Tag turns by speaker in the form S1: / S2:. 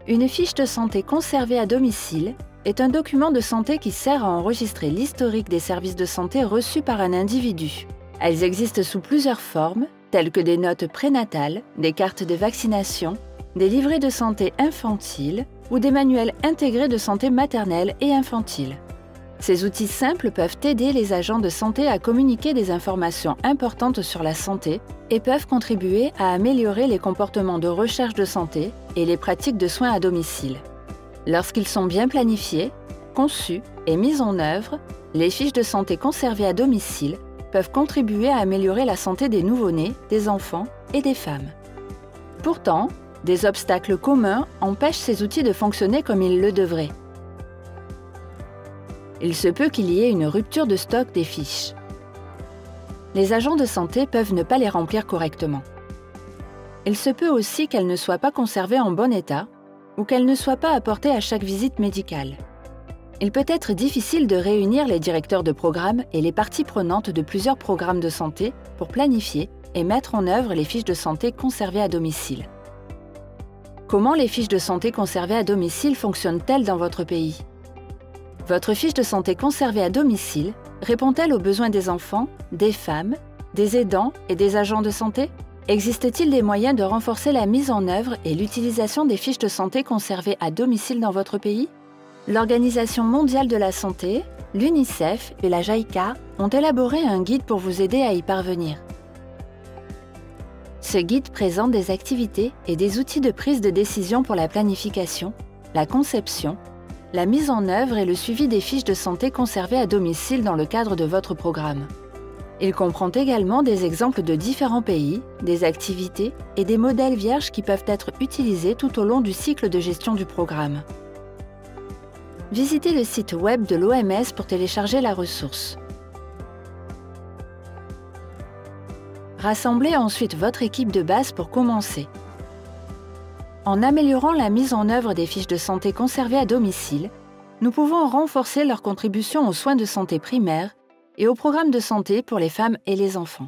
S1: Une fiche de santé conservée à domicile est un document de santé qui sert à enregistrer l'historique des services de santé reçus par un individu. Elles existent sous plusieurs formes, telles que des notes prénatales, des cartes de vaccination, des livrets de santé infantile ou des manuels intégrés de santé maternelle et infantile. Ces outils simples peuvent aider les agents de santé à communiquer des informations importantes sur la santé et peuvent contribuer à améliorer les comportements de recherche de santé et les pratiques de soins à domicile. Lorsqu'ils sont bien planifiés, conçus et mis en œuvre, les fiches de santé conservées à domicile peuvent contribuer à améliorer la santé des nouveau-nés, des enfants et des femmes. Pourtant, des obstacles communs empêchent ces outils de fonctionner comme ils le devraient. Il se peut qu'il y ait une rupture de stock des fiches. Les agents de santé peuvent ne pas les remplir correctement. Il se peut aussi qu'elles ne soient pas conservées en bon état ou qu'elles ne soient pas apportées à chaque visite médicale. Il peut être difficile de réunir les directeurs de programme et les parties prenantes de plusieurs programmes de santé pour planifier et mettre en œuvre les fiches de santé conservées à domicile. Comment les fiches de santé conservées à domicile fonctionnent-elles dans votre pays ? Votre fiche de santé conservée à domicile répond-elle aux besoins des enfants, des femmes, des aidants et des agents de santé ? Existe-t-il des moyens de renforcer la mise en œuvre et l'utilisation des fiches de santé conservées à domicile dans votre pays ? L'Organisation mondiale de la santé, l'UNICEF et la JICA ont élaboré un guide pour vous aider à y parvenir. Ce guide présente des activités et des outils de prise de décision pour la planification, la conception, la mise en œuvre et le suivi des fiches de santé conservées à domicile dans le cadre de votre programme. Il comprend également des exemples de différents pays, des activités et des modèles vierges qui peuvent être utilisés tout au long du cycle de gestion du programme. Visitez le site web de l'OMS pour télécharger la ressource. Rassemblez ensuite votre équipe de base pour commencer. En améliorant la mise en œuvre des fiches de santé conservées à domicile, nous pouvons renforcer leur contribution aux soins de santé primaires et aux programmes de santé pour les femmes et les enfants.